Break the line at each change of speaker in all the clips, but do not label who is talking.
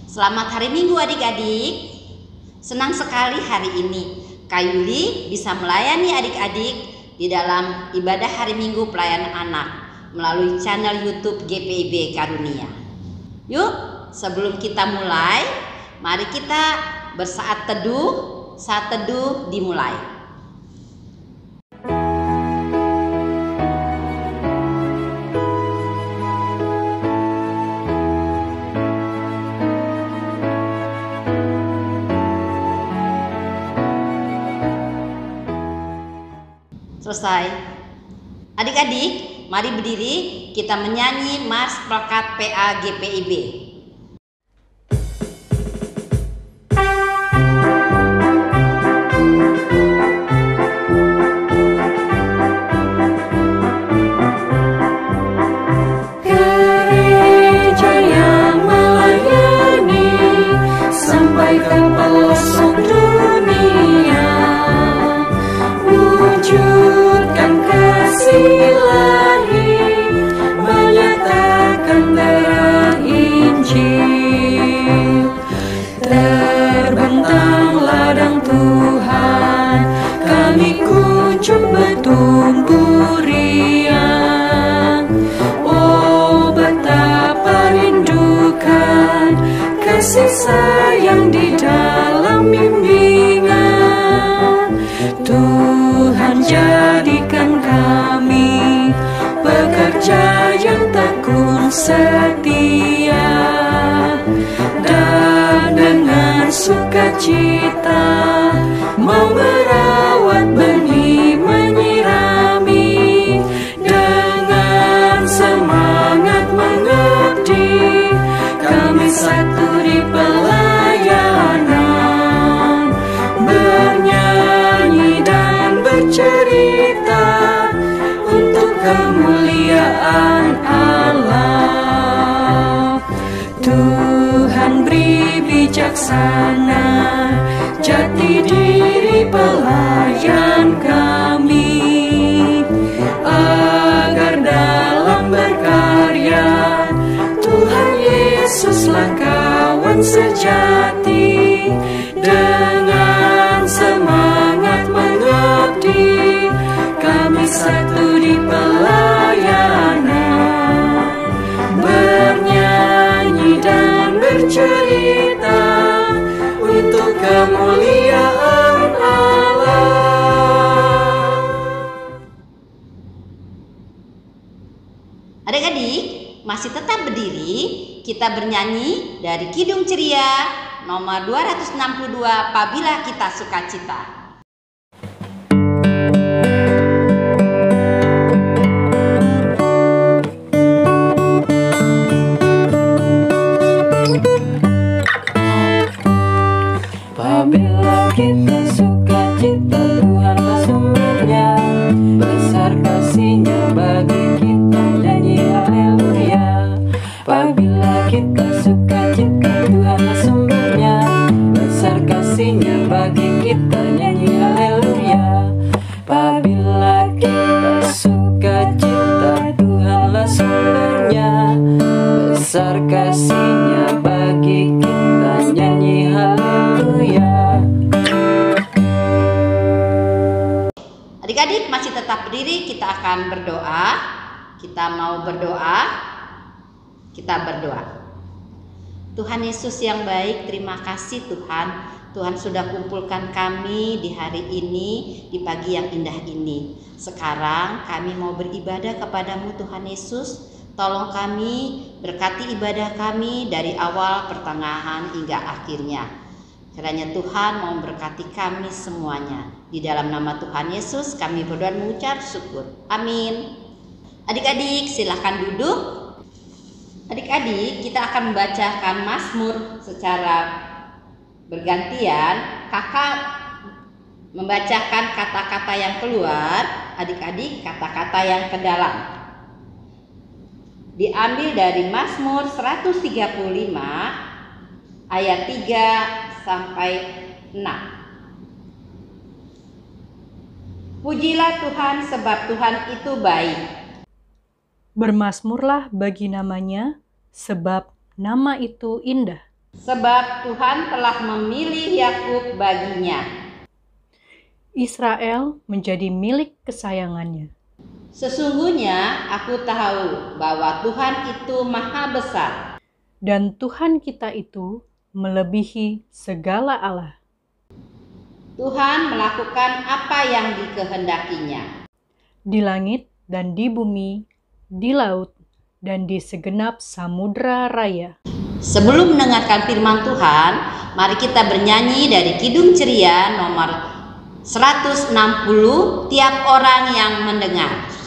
Selamat hari Minggu adik-adik. Senang sekali hari ini Kak Yuli bisa melayani adik-adik di dalam ibadah hari Minggu pelayanan anak melalui channel YouTube GPIB Karunia. Yuk, sebelum kita mulai, mari kita bersaat teduh. Saat teduh dimulai. Selesai. Adik-adik, mari berdiri, kita menyanyi Mars Plakat PA GPIB.
Gereja yang melayani sampai ke pelosok dunia, wujudkan kasih ilahi, menyatakan terang Injil. Terbentang ladang Tuhan, kami kunjung bertumbuh riang. Oh, betapa rindukan kasih sayang di dalam bimbingan. Tuhan jadikan kami pekerja yang tekun setia, dan dengan sukacita mau merawat benih, menyirami, dengan semangat mengabdi, kami satu di pelayanan, bernyanyi dan bercerita untuk kemuliaan Allah. Tuhan beri bijaksana jati diri pelayan kami, agar dalam berkarya Tuhan Yesuslah kawan sejati. Dengan semangat mengabdi, kami satu di pelayanan, bernyanyi dan bercerita untuk kemuliaan Allah.
Adik-adik, masih tetap berdiri, kita bernyanyi dari Kidung Ceria nomor 262, Apabila Kita Sukacita.
Apabila kita sukacita, Tuhanlah sumbernya, besar kasih-Nya bagi kita, nyanyi haleluya. Apabila kita sukacita, Tuhanlah sumbernya, besar kasih-Nya bagi kita, nyanyi haleluya. Apabila kita sukacita, Tuhanlah sumbernya, besar kasih-Nya bagi kita, nyanyi haleluya.
Adik-adik masih tetap berdiri, kita akan berdoa. Kita mau berdoa. Kita berdoa. Tuhan Yesus yang baik, terima kasih Tuhan. Tuhan sudah kumpulkan kami di hari ini, di pagi yang indah ini. Sekarang kami mau beribadah kepadamu Tuhan Yesus. Tolong kami, berkati ibadah kami dari awal, pertengahan, hingga akhirnya. Kiranya Tuhan mau memberkati kami semuanya. Di dalam nama Tuhan Yesus kami berdoa mengucap syukur. Amin. Adik-adik silahkan duduk. Adik-adik, kita akan membacakan Mazmur secara bergantian. Kakak membacakan kata-kata yang keluar, adik-adik kata-kata yang ke dalam. Diambil dari Mazmur 135 ayat 3 sampai 6. Pujilah Tuhan sebab Tuhan itu baik.
Bermazmurlah bagi namanya, sebab nama itu indah.
sebab Tuhan telah memilih Yakub baginya.
Israel menjadi milik kesayangannya.
Sesungguhnya aku tahu bahwa Tuhan itu maha besar,
Dan Tuhan kita itu melebihi segala Allah.
Tuhan melakukan apa yang dikehendakinya.
Di langit dan di bumi, di laut, dan di segenap samudra raya.
Sebelum mendengarkan firman Tuhan, mari kita bernyanyi dari Kidung Ceria nomor 160, tiap orang yang mendengar.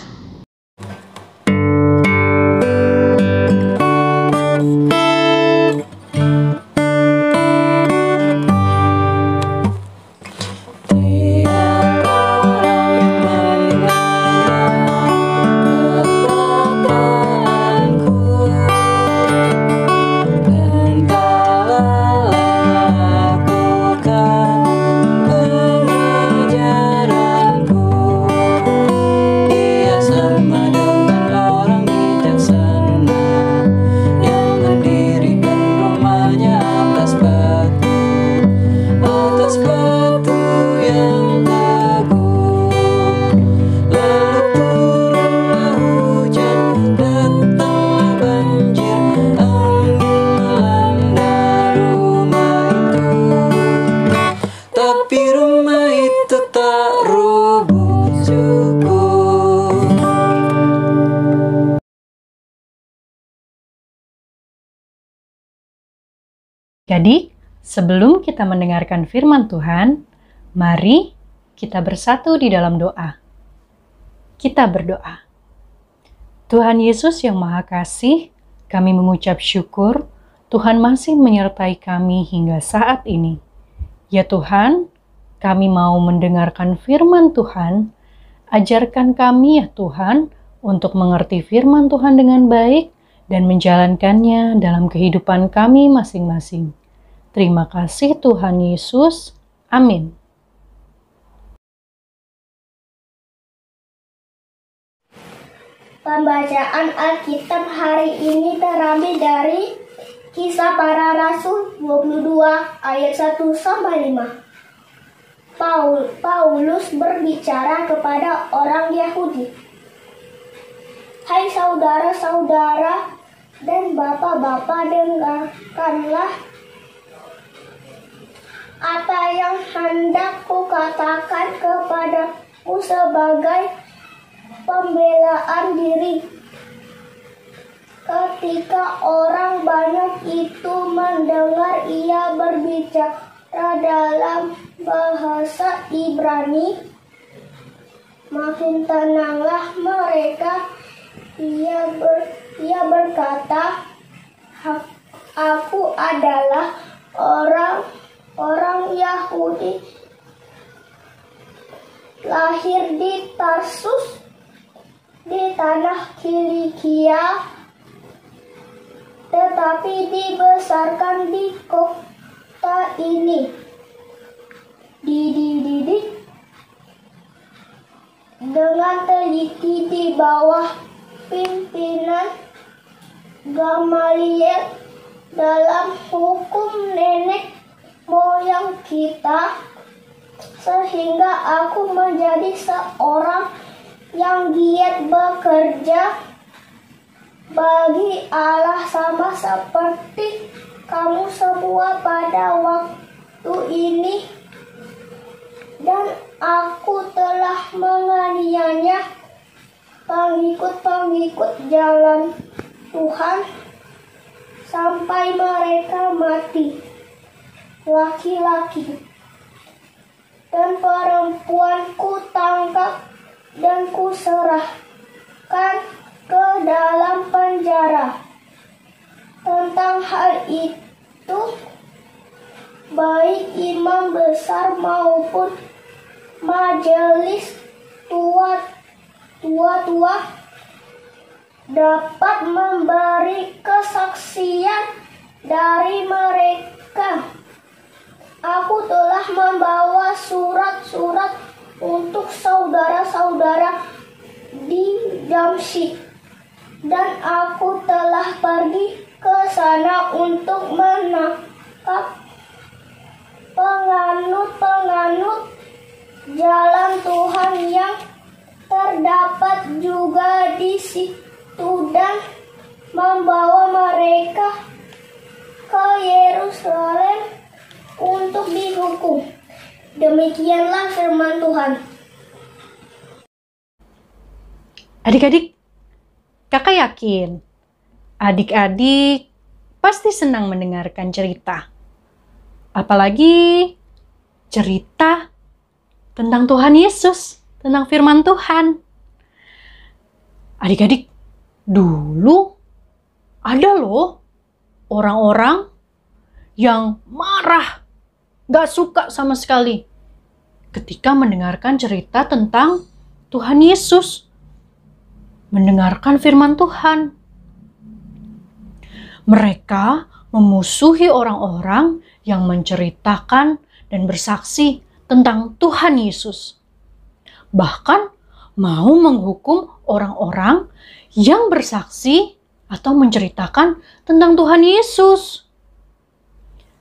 Jadi, sebelum kita mendengarkan firman Tuhan, mari kita bersatu di dalam doa. Kita berdoa. Tuhan Yesus yang Maha Kasih, kami mengucap syukur Tuhan masih menyertai kami hingga saat ini. Ya Tuhan, kami mau mendengarkan firman Tuhan. Ajarkan kami ya Tuhan untuk mengerti firman Tuhan dengan baik dan menjalankannya dalam kehidupan kami masing-masing. Terima kasih Tuhan Yesus. Amin.
Pembacaan Alkitab hari ini terambil dari Kisah Para Rasul 22 ayat 1 sampai 5. Paulus berbicara kepada orang Yahudi. Hai saudara-saudara dan bapak-bapak, dengarkanlah apa yang hendak kukatakan kepadamu sebagai pembelaan diri. Ketika orang banyak itu mendengar ia berbicara dalam bahasa Ibrani, makin tenanglah mereka. Ia berkata, aku adalah orang Yahudi, lahir di Tarsus di tanah Kilikia, tetapi dibesarkan di kota ini. Dididik dengan teliti di bawah pimpinan Gamaliel dalam hukum nenek moyang kita, sehingga aku menjadi seorang yang giat bekerja bagi Allah sama seperti kamu semua pada waktu ini, dan aku telah menganiaya pengikut-pengikut jalan Tuhan sampai mereka mati, laki-laki dan perempuan ku tangkap dan ku serahkan ke dalam penjara. Tentang hal itu, baik imam besar maupun majelis tua dapat memberi kesaksian dari mereka. Aku telah membawa surat-surat untuk saudara-saudara di Damsyik, dan aku telah pergi ke sana untuk juga di situ dan membawa mereka ke Yerusalem untuk dihukum. Demikianlah firman Tuhan.
Adik-adik, kakak yakin adik-adik pasti senang mendengarkan cerita. Apalagi cerita tentang Tuhan Yesus, tentang firman Tuhan. Adik-adik, dulu ada loh orang-orang yang marah, gak suka sama sekali ketika mendengarkan cerita tentang Tuhan Yesus, mendengarkan firman Tuhan. Mereka memusuhi orang-orang yang menceritakan dan bersaksi tentang Tuhan Yesus. Bahkan mau menghukum orang-orang yang bersaksi atau menceritakan tentang Tuhan Yesus.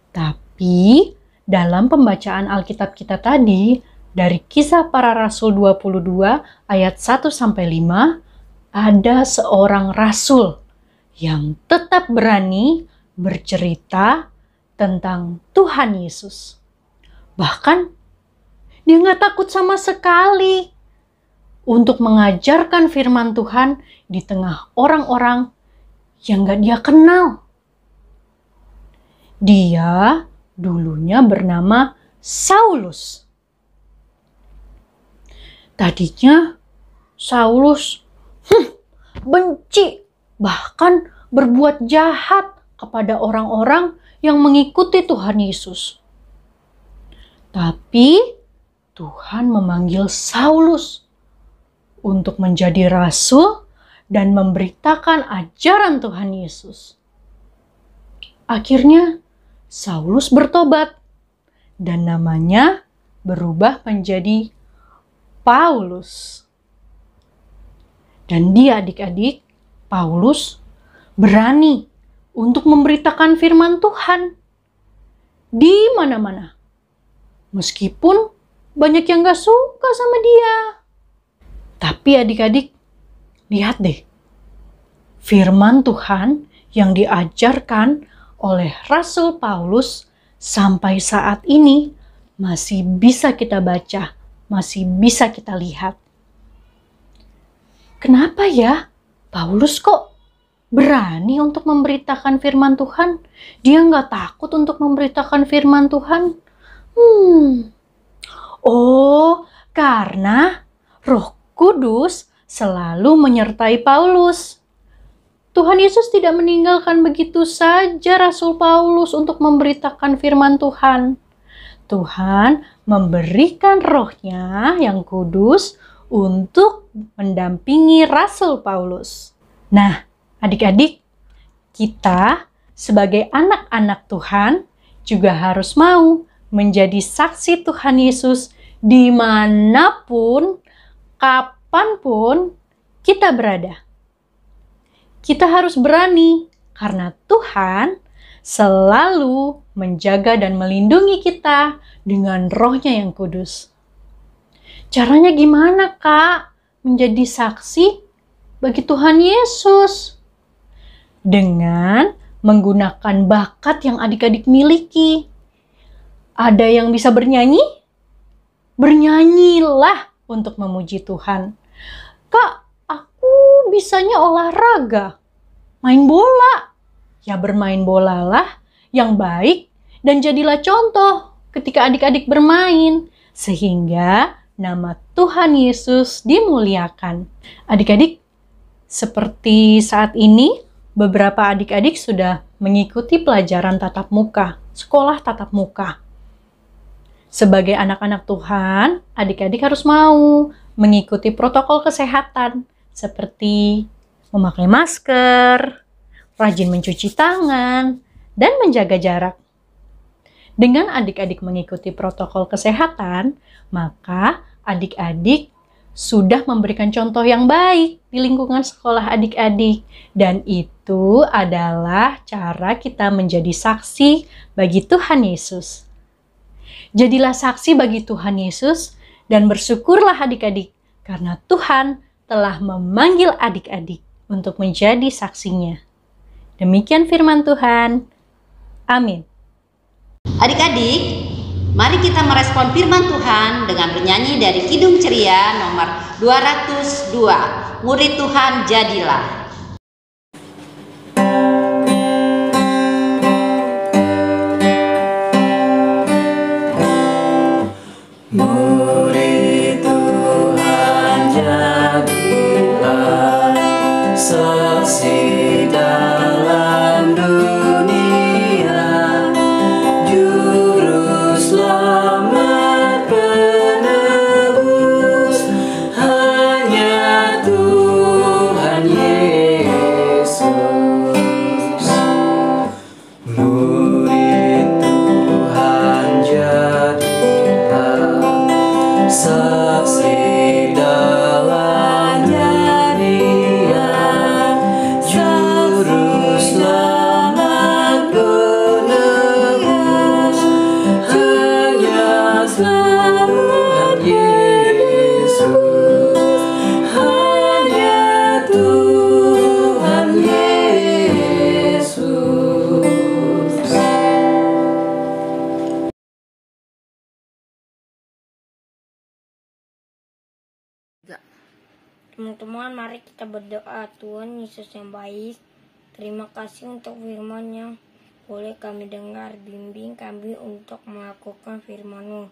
Tapi dalam pembacaan Alkitab kita tadi, dari Kisah Para Rasul 22 ayat 1-5, ada seorang rasul yang tetap berani bercerita tentang Tuhan Yesus. Bahkan dia nggak takut sama sekali untuk mengajarkan firman Tuhan di tengah orang-orang yang nggak dia kenal. Dia dulunya bernama Saulus. Tadinya Saulus benci, bahkan berbuat jahat kepada orang-orang yang mengikuti Tuhan Yesus. Tapi Tuhan memanggil Saulus untuk menjadi rasul dan memberitakan ajaran Tuhan Yesus. Akhirnya Saulus bertobat dan namanya berubah menjadi Paulus. Dan dia, adik-adik, Paulus berani untuk memberitakan firman Tuhan di mana-mana. Meskipun banyak yang gak suka sama dia. Tapi adik-adik, lihat deh, firman Tuhan yang diajarkan oleh Rasul Paulus sampai saat ini masih bisa kita baca, masih bisa kita lihat. Kenapa ya Paulus kok berani untuk memberitakan firman Tuhan? Dia nggak takut untuk memberitakan firman Tuhan? Oh, karena Roh Kudus selalu menyertai Paulus. Tuhan Yesus tidak meninggalkan begitu saja Rasul Paulus untuk memberitakan firman Tuhan. Tuhan memberikan Roh-Nya yang kudus untuk mendampingi Rasul Paulus. Nah, adik-adik, kita sebagai anak-anak Tuhan juga harus mau menjadi saksi Tuhan Yesus dimanapun, kapanpun kita berada. Kita harus berani karena Tuhan selalu menjaga dan melindungi kita dengan Roh-Nya yang kudus. Caranya gimana, Kak? Menjadi saksi bagi Tuhan Yesus. Dengan menggunakan bakat yang adik-adik miliki. Ada yang bisa bernyanyi? Bernyanyilah untuk memuji Tuhan. Kak, aku bisanya olahraga, main bola. Ya bermain bolalah yang baik dan jadilah contoh ketika adik-adik bermain. Sehingga nama Tuhan Yesus dimuliakan. Adik-adik, seperti saat ini beberapa adik-adik sudah mengikuti pelajaran tatap muka, sekolah tatap muka. Sebagai anak-anak Tuhan, adik-adik harus mau mengikuti protokol kesehatan seperti memakai masker, rajin mencuci tangan, dan menjaga jarak. Dengan adik-adik mengikuti protokol kesehatan, maka adik-adik sudah memberikan contoh yang baik di lingkungan sekolah adik-adik. Dan itu adalah cara kita menjadi saksi bagi Tuhan Yesus. Jadilah saksi bagi Tuhan Yesus dan bersyukurlah adik-adik karena Tuhan telah memanggil adik-adik untuk menjadi saksinya. Demikian firman Tuhan. Amin.
Adik-adik, mari kita merespon firman Tuhan dengan bernyanyi dari Kidung Ceria nomor 202. Murid Tuhan jadilah.
Murid Tuhan jadilah, saksi dalam dunia, juru selamat penebus, hanya Tuhan Yesus. Murid Tuhan jadilah, saksi dalam dunia, juru selamat penebus, hanya Tuhan Yesus, hanya Tuhan Yesus.
Teman-teman, mari kita berdoa. Tuhan Yesus yang baik, terima kasih untuk firman yang boleh kami dengar. Bimbing kami untuk melakukan firman-Mu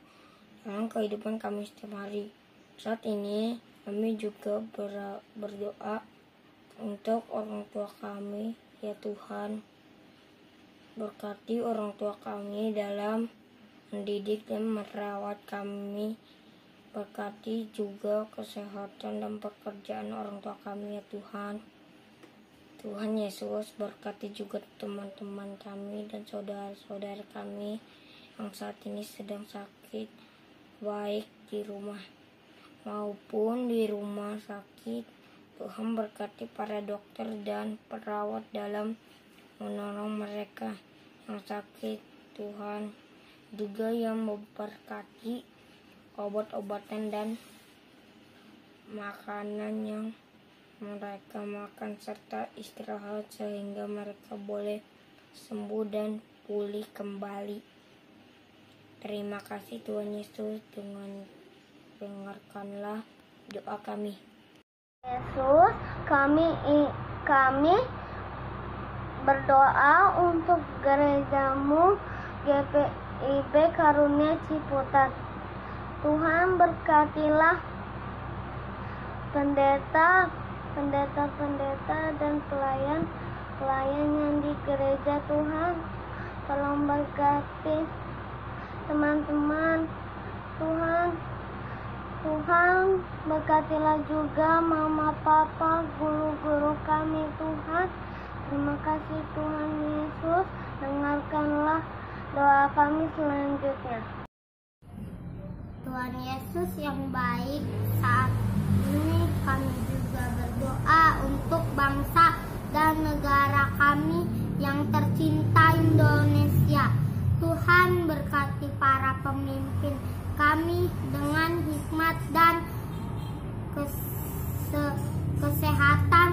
dalam kehidupan kami setiap hari. Saat ini kami juga berdoa untuk orang tua kami. Ya Tuhan, berkati orang tua kami dalam mendidik dan merawat kami. Berkati juga kesehatan dan pekerjaan orang tua kami ya Tuhan. Tuhan Yesus, berkati juga teman-teman kami dan saudara-saudara kami yang saat ini sedang sakit, baik di rumah maupun di rumah sakit. Tuhan berkati para dokter dan perawat dalam menolong mereka yang sakit. Tuhan juga yang memberkati obat-obatan dan makanan yang mereka makan serta istirahat sehingga mereka boleh sembuh dan pulih kembali. Terima kasih Tuhan Yesus, dengan dengarkanlah doa kami. Yesus, kami berdoa untuk gerejamu GPIB Karunia Ciputat. Tuhan berkatilah pendeta dan pelayan yang di gereja Tuhan. Tolong berkati teman-teman Tuhan berkatilah juga mama papa guru-guru kami Tuhan. Terima kasih Tuhan Yesus, dengarkanlah doa kami selanjutnya. Tuhan Yesus yang baik, saat ini kami juga berdoa untuk bangsa dan negara kami yang tercinta Indonesia. Tuhan berkati para pemimpin kami dengan hikmat dan kesehatan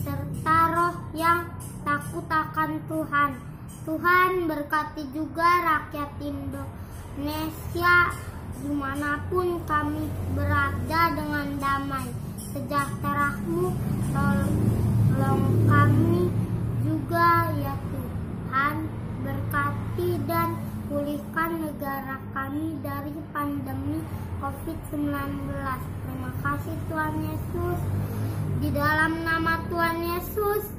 serta roh yang takut akan Tuhan. Tuhan berkati juga rakyat Indonesia dimanapun kami berada dengan damai sejahtera-Mu. Tolong kami juga ya Tuhan, berkati dan pulihkan negara kami dari pandemi COVID-19. Terima kasih Tuhan Yesus. Di dalam nama Tuhan Yesus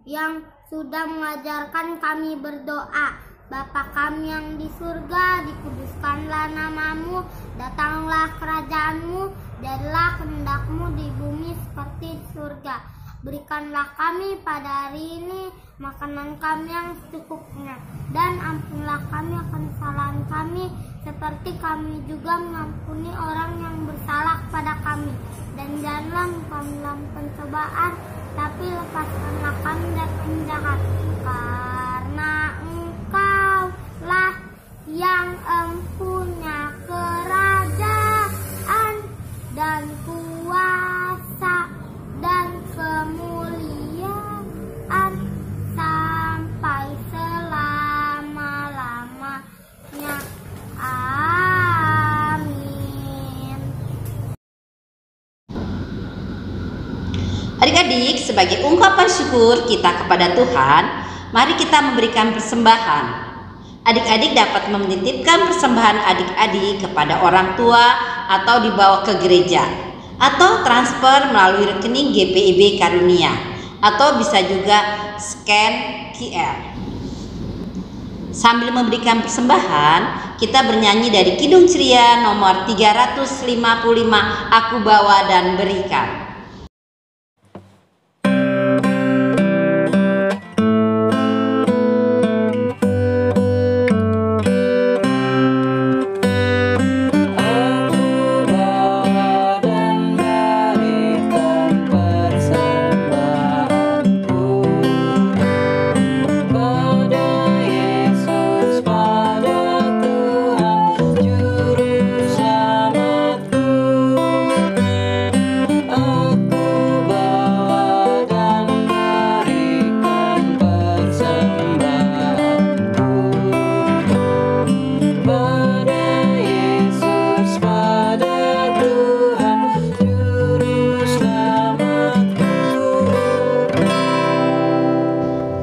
yang sudah mengajarkan kami berdoa. Bapa kami yang di surga, dikuduskanlah nama-Mu, datanglah kerajaan-Mu, jadilah kehendak-Mu di bumi seperti di surga. Berikanlah kami pada hari ini makanan kami yang secukupnya, dan ampunilah kami akan kesalahan kami, seperti kami juga mengampuni orang yang bersalah pada kami. Dan janganlah kami dalam pencobaan, tapi lepaskanlah kami dari penjahat. Karena Engkau-lah yang empunya kerajaan,
sebagai ungkapan syukur kita kepada Tuhan, mari kita memberikan persembahan. Adik-adik dapat menitipkan persembahan adik-adik kepada orang tua atau dibawa ke gereja, atau transfer melalui rekening GPIB Karunia, atau bisa juga scan QR. Sambil memberikan persembahan, kita bernyanyi dari Kidung Ceria nomor 355, Aku Bawa dan Berikan.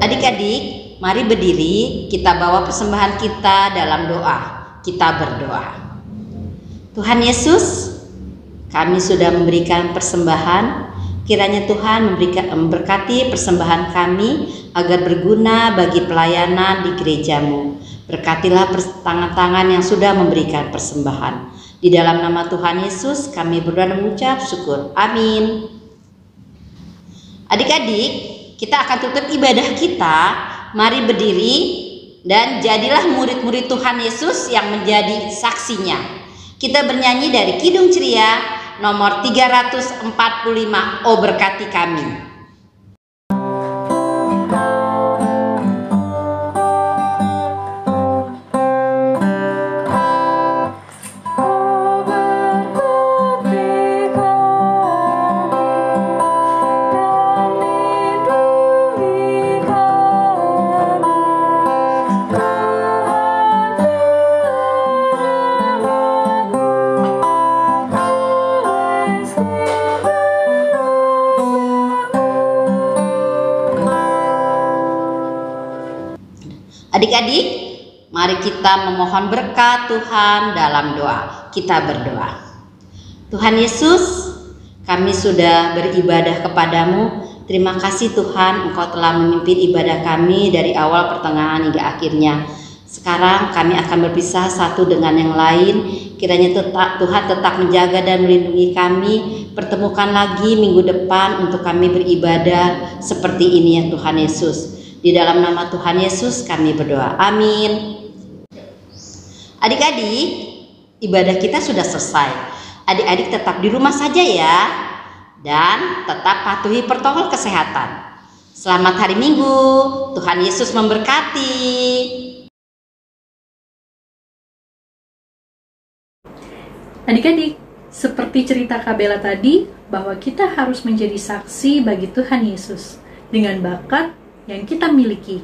Adik-adik, mari berdiri, kita bawa persembahan kita dalam doa. Kita berdoa. Tuhan Yesus, kami sudah memberikan persembahan. Kiranya Tuhan memberkati persembahan kami agar berguna bagi pelayanan di gereja-Mu. Berkatilah tangan-tangan yang sudah memberikan persembahan. Di dalam nama Tuhan Yesus kami berdoa dan mengucap syukur. Amin. Adik-adik, kita akan tutup ibadah kita. Mari berdiri dan jadilah murid-murid Tuhan Yesus yang menjadi saksinya. Kita bernyanyi dari Kidung Ceria nomor 345, Oh Berkati Kami. Adik-adik, mari kita memohon berkat Tuhan dalam doa. Kita berdoa. Tuhan Yesus, kami sudah beribadah kepadamu. Terima kasih Tuhan, Engkau telah memimpin ibadah kami dari awal, pertengahan hingga akhirnya. Sekarang kami akan berpisah satu dengan yang lain. Kiranya Tuhan tetap menjaga dan melindungi kami. Pertemukan lagi minggu depan untuk kami beribadah seperti ini ya Tuhan Yesus. Di dalam nama Tuhan Yesus kami berdoa. Amin. Adik-adik, ibadah kita sudah selesai. Adik-adik tetap di rumah saja ya. Dan tetap patuhi protokol kesehatan. Selamat hari Minggu. Tuhan Yesus memberkati.
Adik-adik, seperti cerita Kak Bella tadi, bahwa kita harus menjadi saksi bagi Tuhan Yesus dengan bakat yang kita miliki.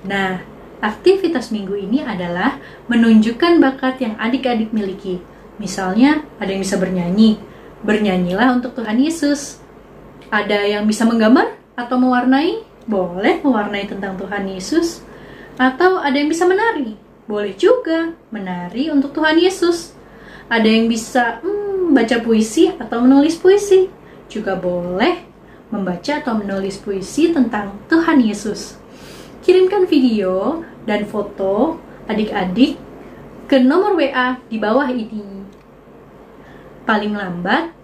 Nah, aktivitas minggu ini adalah menunjukkan bakat yang adik-adik miliki. Misalnya, ada yang bisa bernyanyi. Bernyanyilah untuk Tuhan Yesus. Ada yang bisa menggambar atau mewarnai? Boleh mewarnai tentang Tuhan Yesus. Atau ada yang bisa menari? Boleh juga menari untuk Tuhan Yesus. Ada yang bisa baca puisi atau menulis puisi? Juga boleh membaca atau menulis puisi tentang Tuhan Yesus. Kirimkan video dan foto adik-adik ke nomor WA di bawah ini. Paling lambat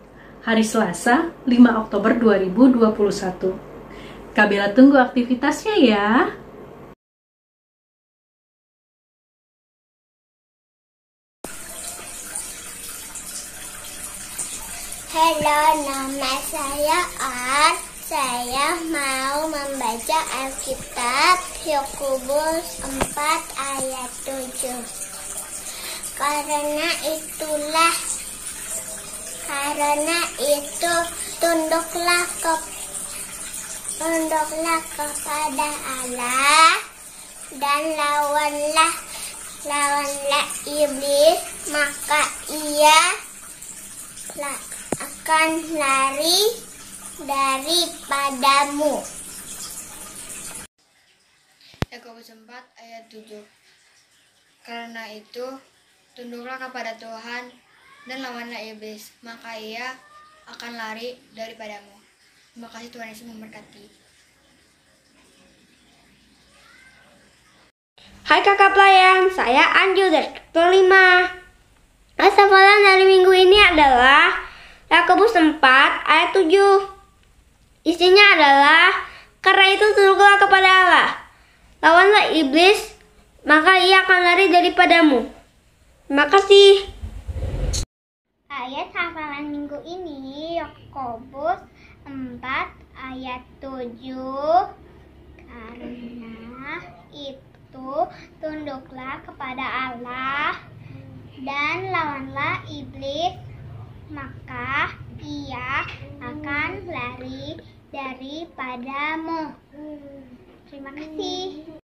hari Selasa 5 Oktober 2021. Kak Bella tunggu aktivitasnya ya.
Halo, nama saya Art. Saya mau membaca Alkitab Yakobus 4 ayat 7. Karena itu tunduklah kepada Allah dan lawanlah iblis, maka ia akan lari daripadamu.
Yakobus 4 ayat 7. Karena itu, tunduklah kepada Tuhan dan lawanlah iblis, maka ia akan lari daripadamu. Terima kasih, Tuhan Yesus memberkati.
Hai kakak pelayan, saya Anju dari kelas 5. Hafalan dari minggu ini adalah Yakobus 4 ayat 7. Isinya adalah, karena itu tunduklah kepada Allah, lawanlah iblis, maka ia akan lari daripadamu. Terima kasih.
Ayat hafalan minggu ini Yakobus 4 ayat 7. Karena itu tunduklah kepada Allah dan lawanlah iblis, maka ia akan lari daripadamu. Terima kasih.